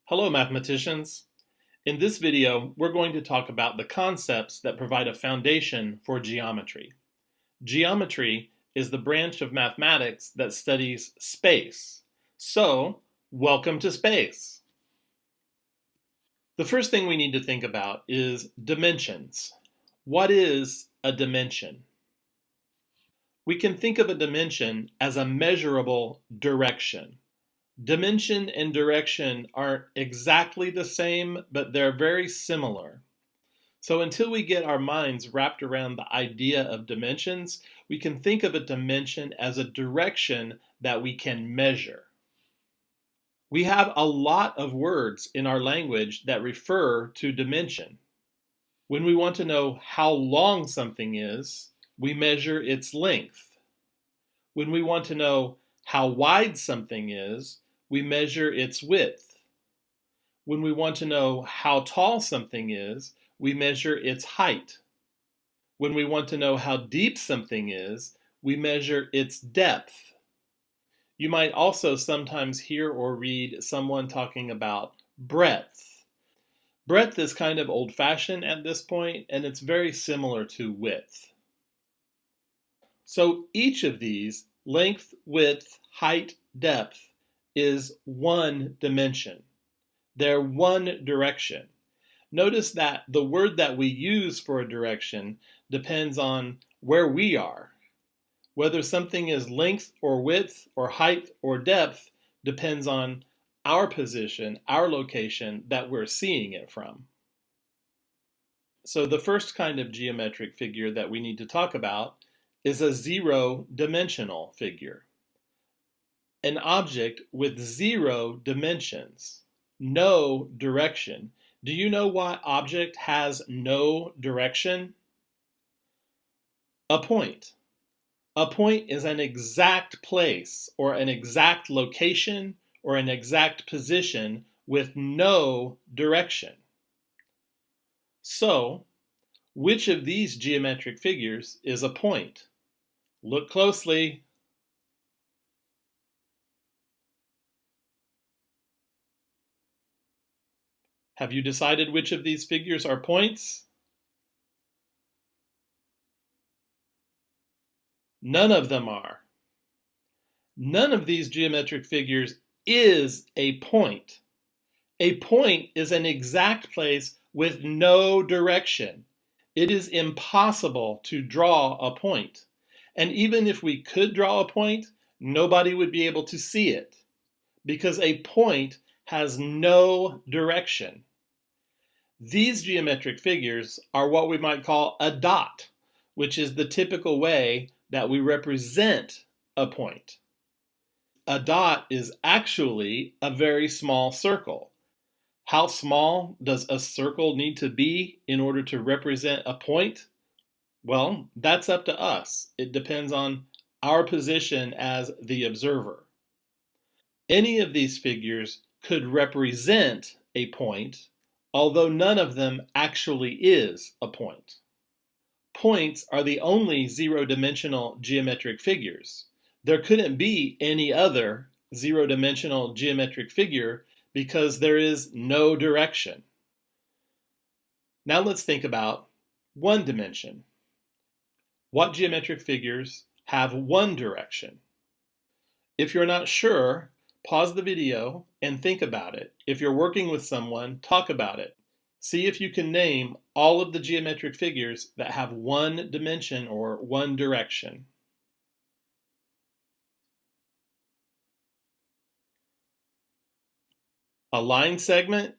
Hello, mathematicians. In this video, we're going to talk about the concepts that provide a foundation for geometry. Geometry is the branch of mathematics that studies space. So, welcome to space. The first thing we need to think about is dimensions. What is a dimension? We can think of a dimension as a measurable direction. Dimension and direction aren't exactly the same, but they're very similar. So until we get our minds wrapped around the idea of dimensions, we can think of a dimension as a direction that we can measure. We have a lot of words in our language that refer to dimension. When we want to know how long something is, we measure its length. When we want to know how wide something is, we measure its width. When we want to know how tall something is, we measure its height. When we want to know how deep something is, we measure its depth. You might also sometimes hear or read someone talking about breadth. Breadth is kind of old-fashioned at this point, and it's very similar to width. So each of these, length, width, height, depth, is one dimension. They're one direction. Notice that the word that we use for a direction depends on where we are. Whether something is length or width or height or depth depends on our position, our location that we're seeing it from. So the first kind of geometric figure that we need to talk about is a zero-dimensional figure. An object with 0 dimensions, no direction. Do you know what object has no direction? A point. A point is an exact place or an exact location or an exact position with no direction. So, which of these geometric figures is a point? Look closely. Have you decided which of these figures are points? None of them are. None of these geometric figures is a point. A point is an exact place with no direction. It is impossible to draw a point. And even if we could draw a point, nobody would be able to see it because a point has no direction. These geometric figures are what we might call a dot, which is the typical way that we represent a point. A dot is actually a very small circle. How small does a circle need to be in order to represent a point? Well, that's up to us. It depends on our position as the observer. Any of these figures could represent a point, although none of them actually is a point. Points are the only zero-dimensional geometric figures. There couldn't be any other zero-dimensional geometric figure because there is no direction. Now let's think about one dimension. What geometric figures have one direction? If you're not sure, pause the video and think about it. If you're working with someone, talk about it. See if you can name all of the geometric figures that have one dimension or one direction. A line segment,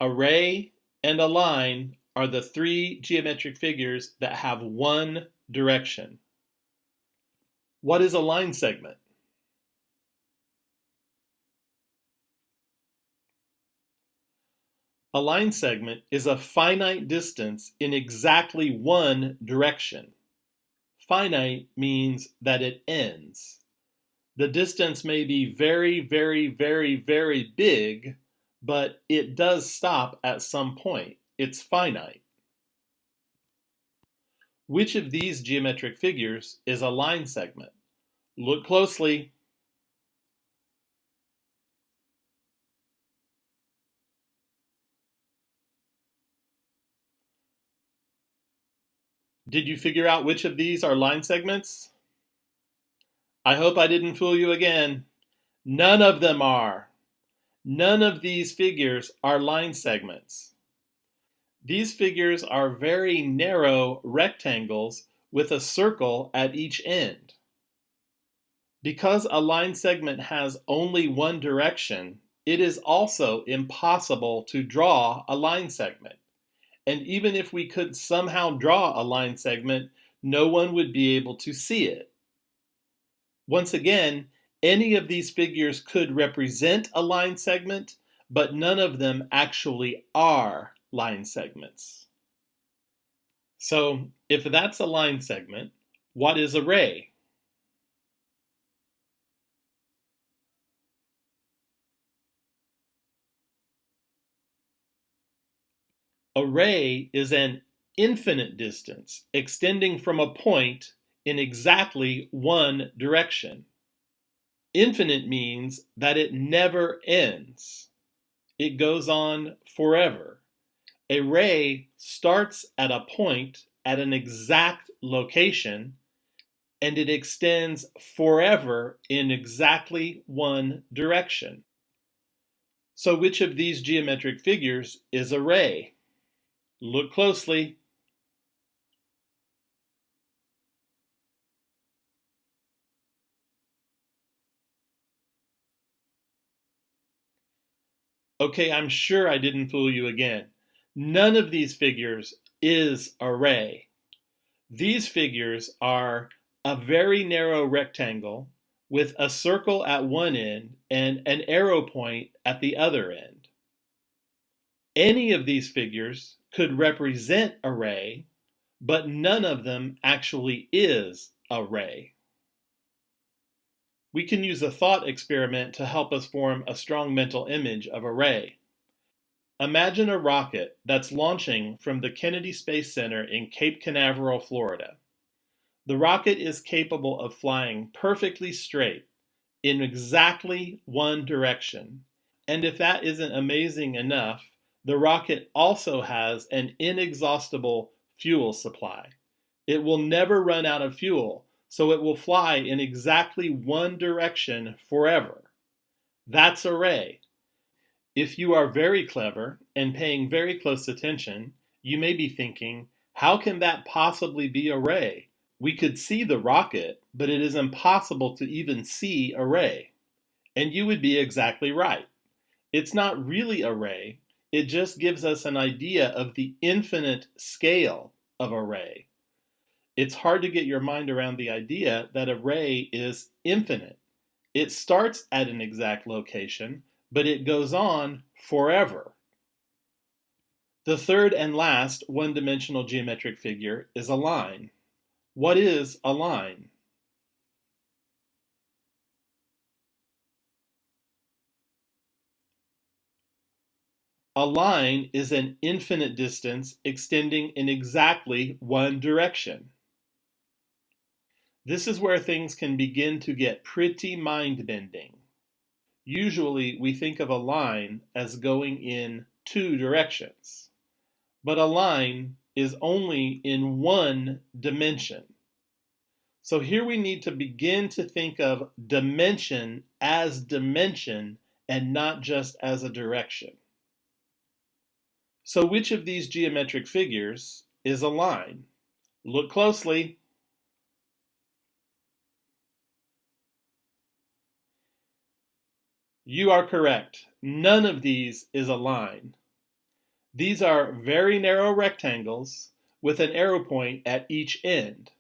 a ray, and a line are the 3 geometric figures that have one direction. What is a line segment? A line segment is a finite distance in exactly one direction. Finite means that it ends. The distance may be very, very, very, very big, but it does stop at some point. It's finite. Which of these geometric figures is a line segment? Look closely. Did you figure out which of these are line segments? I hope I didn't fool you again. None of them are. None of these figures are line segments. These figures are very narrow rectangles with a circle at each end. Because a line segment has only one direction, it is also impossible to draw a line segment. And even if we could somehow draw a line segment, no one would be able to see it. Once again, any of these figures could represent a line segment, but none of them actually are line segments. So, if that's a line segment, what is a ray? A ray is an infinite distance extending from a point in exactly one direction. Infinite means that it never ends. It goes on forever. A ray starts at a point at an exact location, and it extends forever in exactly one direction. So which of these geometric figures is a ray? Look closely. Okay, I'm sure I didn't fool you again. None of these figures is a ray. These figures are a very narrow rectangle with a circle at one end and an arrow point at the other end. Any of these figures could represent a ray, but none of them actually is a ray. We can use a thought experiment to help us form a strong mental image of a ray. Imagine a rocket that's launching from the Kennedy Space Center in Cape Canaveral, Florida. The rocket is capable of flying perfectly straight in exactly one direction. And if that isn't amazing enough, the rocket also has an inexhaustible fuel supply. It will never run out of fuel, so it will fly in exactly one direction forever. That's a ray. If you are very clever and paying very close attention, you may be thinking, how can that possibly be a ray? We could see the rocket, but it is impossible to even see a ray. And you would be exactly right. It's not really a ray, it just gives us an idea of the infinite scale of a ray. It's hard to get your mind around the idea that a ray is infinite. It starts at an exact location, but it goes on forever. The third and last one-dimensional geometric figure is a line. What is a line? A line is an infinite distance extending in exactly one direction. This is where things can begin to get pretty mind-bending. Usually we think of a line as going in two directions, but a line is only in one dimension. So here we need to begin to think of dimension as dimension and not just as a direction. So which of these geometric figures is a line? Look closely. You are correct. None of these is a line. These are very narrow rectangles with an arrow point at each end.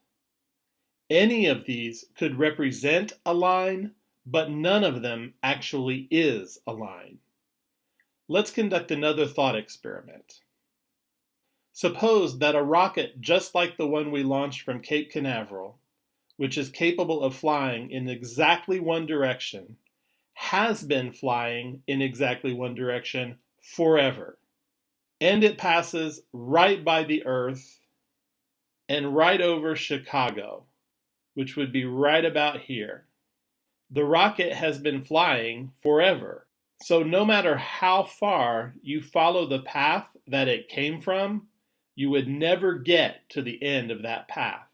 Any of these could represent a line, but none of them actually is a line. Let's conduct another thought experiment. Suppose that a rocket just like the one we launched from Cape Canaveral, which is capable of flying in exactly one direction, has been flying in exactly one direction forever. And it passes right by the Earth and right over Chicago, which would be right about here. The rocket has been flying forever. So no matter how far you follow the path that it came from, you would never get to the end of that path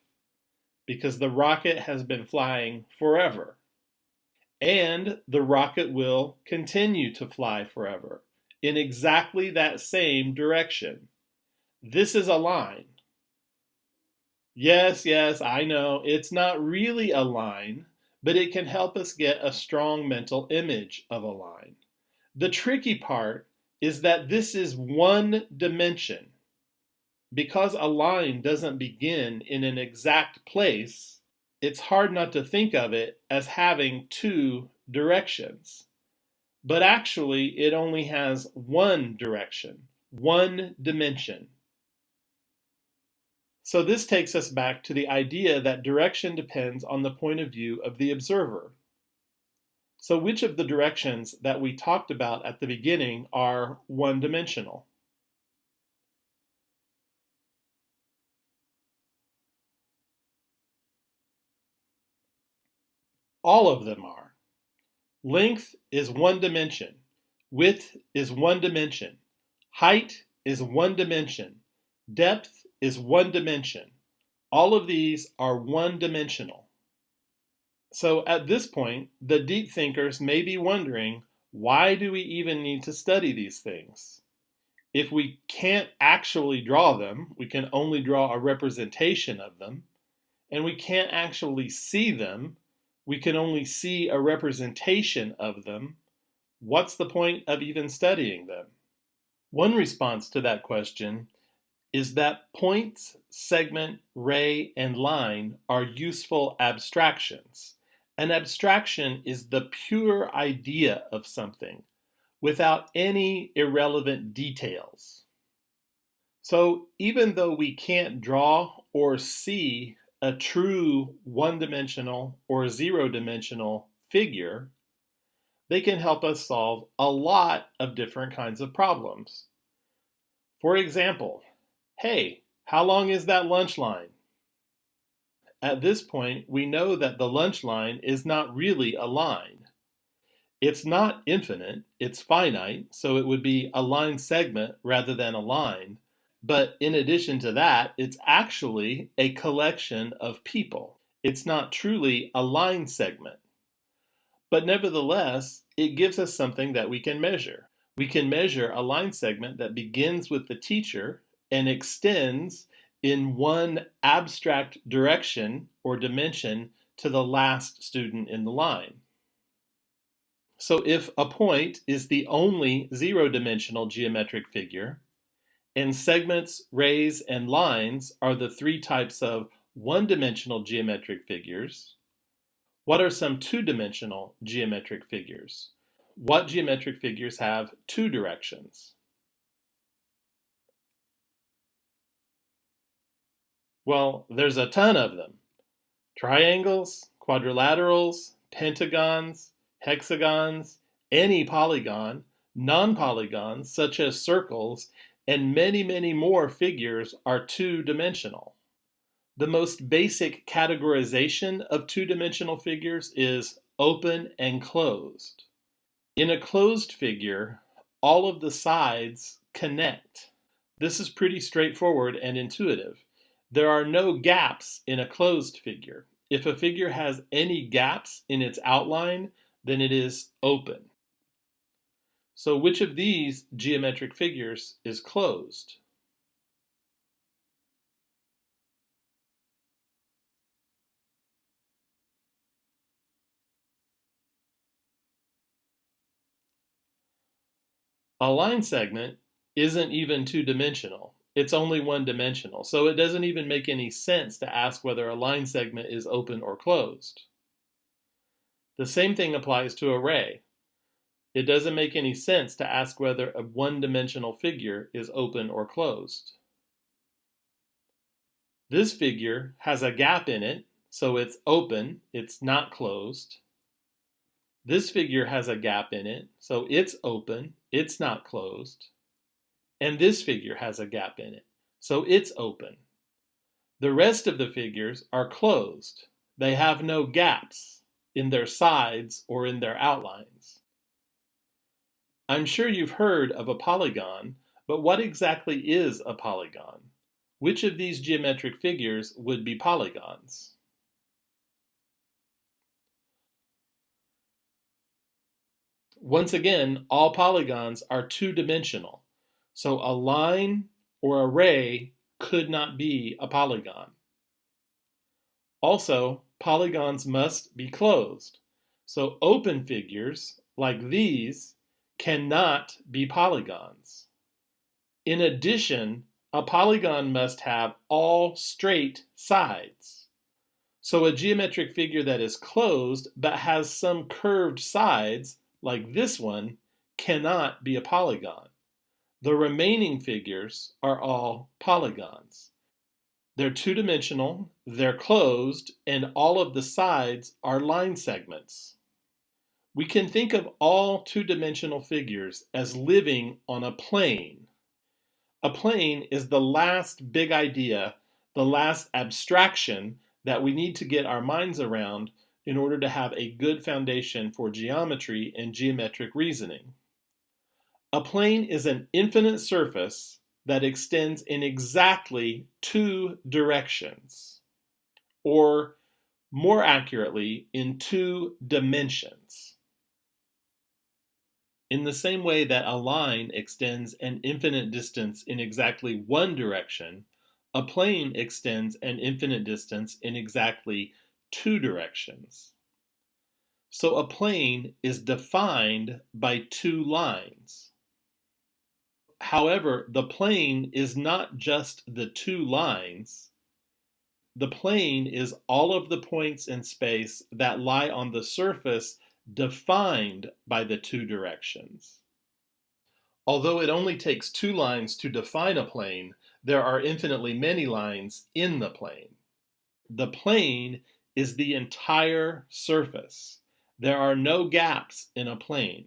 because the rocket has been flying forever. And the rocket will continue to fly forever in exactly that same direction. This is a line. Yes, I know, it's not really a line, but it can help us get a strong mental image of a line. The tricky part is that this is one dimension. Because a line doesn't begin in an exact place, it's hard not to think of it as having two directions. But actually, it only has one direction, one dimension. So this takes us back to the idea that direction depends on the point of view of the observer. So which of the directions that we talked about at the beginning are one-dimensional? All of them are. Length is one dimension. Width is one dimension. Height is one dimension. Depth is one dimension. All of these are one-dimensional. So at this point, the deep thinkers may be wondering, why do we even need to study these things? If we can't actually draw them, we can only draw a representation of them, and we can't actually see them, we can only see a representation of them, what's the point of even studying them? One response to that question is that points, segment, ray, and line are useful abstractions. An abstraction is the pure idea of something without any irrelevant details. So even though we can't draw or see a true one-dimensional or zero-dimensional figure, they can help us solve a lot of different kinds of problems. For example, hey, how long is that lunch line? At this point, we know that the lunch line is not really a line. It's not infinite, it's finite, so it would be a line segment rather than a line. But in addition to that, it's actually a collection of people. It's not truly a line segment. But nevertheless, it gives us something that we can measure. We can measure a line segment that begins with the teacher and extends in one abstract direction or dimension to the last student in the line. So if a point is the only zero-dimensional geometric figure, and segments, rays, and lines are the three types of one-dimensional geometric figures, what are some two-dimensional geometric figures? What geometric figures have two directions? Well, there's a ton of them. Triangles, quadrilaterals, pentagons, hexagons, any polygon, non-polygons such as circles, and many, many more figures are two-dimensional. The most basic categorization of two-dimensional figures is open and closed. In a closed figure, all of the sides connect. This is pretty straightforward and intuitive. There are no gaps in a closed figure. If a figure has any gaps in its outline, then it is open. So which of these geometric figures is closed? A line segment isn't even two-dimensional. It's only one-dimensional, so it doesn't even make any sense to ask whether a line segment is open or closed. The same thing applies to a ray. It doesn't make any sense to ask whether a one-dimensional figure is open or closed. This figure has a gap in it, so it's open, it's not closed. This figure has a gap in it, so it's open, it's not closed. And this figure has a gap in it, so it's open. The rest of the figures are closed. They have no gaps in their sides or in their outlines. I'm sure you've heard of a polygon, but what exactly is a polygon? Which of these geometric figures would be polygons? Once again, all polygons are two-dimensional, so a line or a ray could not be a polygon. Also, polygons must be closed, so open figures, like these, cannot be polygons. In addition, a polygon must have all straight sides. So a geometric figure that is closed but has some curved sides, like this one, cannot be a polygon. The remaining figures are all polygons. They're two-dimensional, they're closed, and all of the sides are line segments. We can think of all two-dimensional figures as living on a plane. A plane is the last big idea, the last abstraction that we need to get our minds around in order to have a good foundation for geometry and geometric reasoning. A plane is an infinite surface that extends in exactly two directions, or more accurately, in two dimensions. In the same way that a line extends an infinite distance in exactly one direction, a plane extends an infinite distance in exactly two directions. So a plane is defined by two lines. However, the plane is not just the two lines. The plane is all of the points in space that lie on the surface defined by the two directions. Although it only takes two lines to define a plane, there are infinitely many lines in the plane. The plane is the entire surface. There are no gaps in a plane.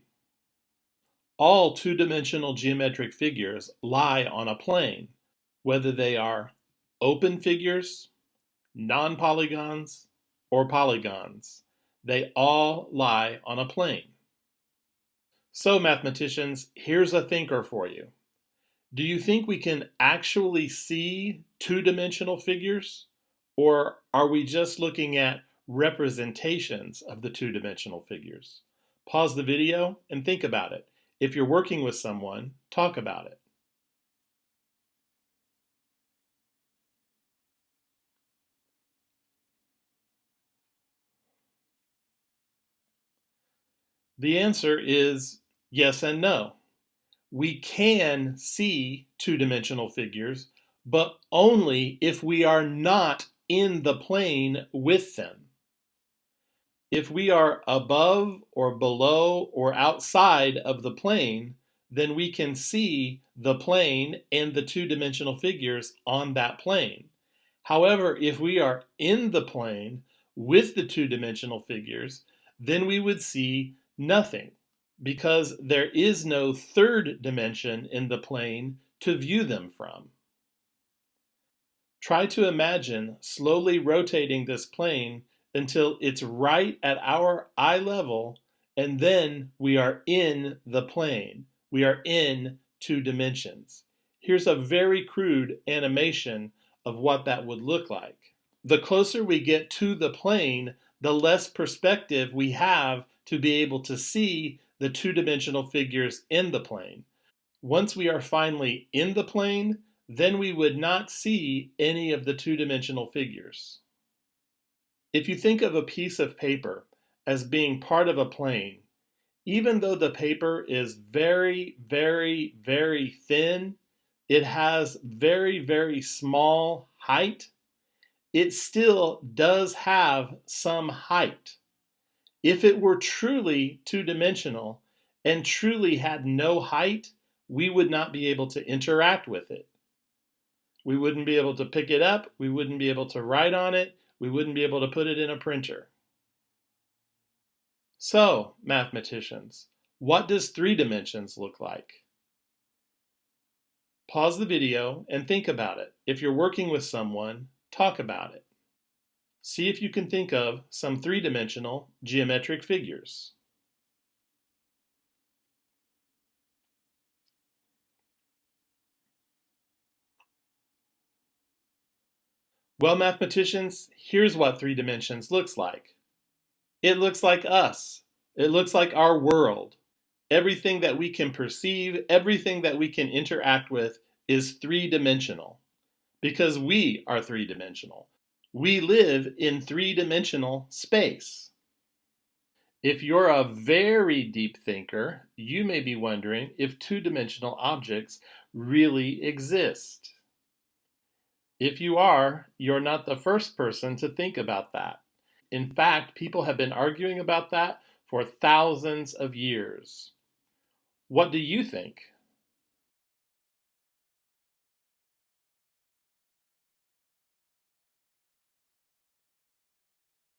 All two-dimensional geometric figures lie on a plane, whether they are open figures, non-polygons, or polygons. They all lie on a plane. So, mathematicians, here's a thinker for you. Do you think we can actually see two-dimensional figures? Or are we just looking at representations of the two-dimensional figures? Pause the video and think about it. If you're working with someone, talk about it. The answer is yes and no. We can see two-dimensional figures, but only if we are not in the plane with them. If we are above or below or outside of the plane, then we can see the plane and the two-dimensional figures on that plane. However, if we are in the plane with the two-dimensional figures, then we would see nothing, because there is no third dimension in the plane to view them from. Try to imagine slowly rotating this plane until it's right at our eye level, and then we are in the plane. We are in two dimensions. Here's a very crude animation of what that would look like. The closer we get to the plane, the less perspective we have to be able to see the two-dimensional figures in the plane. Once we are finally in the plane, then we would not see any of the two-dimensional figures. If you think of a piece of paper as being part of a plane, even though the paper is very, very, very thin, it has very, very small height, it still does have some height. If it were truly two-dimensional and truly had no height, we would not be able to interact with it. We wouldn't be able to pick it up, we wouldn't be able to write on it, we wouldn't be able to put it in a printer. So, mathematicians, what does 3 dimensions look like? Pause the video and think about it. If you're working with someone, talk about it. See if you can think of some 3-dimensional geometric figures. Well, mathematicians, here's what 3 dimensions looks like. It looks like us. It looks like our world. Everything that we can perceive, everything that we can interact with is 3-dimensional because we are 3-dimensional. We live in 3-dimensional space. If you're a very deep thinker, you may be wondering if 2-dimensional objects really exist. If you are, you're not the first person to think about that. In fact, people have been arguing about that for thousands of years. What do you think?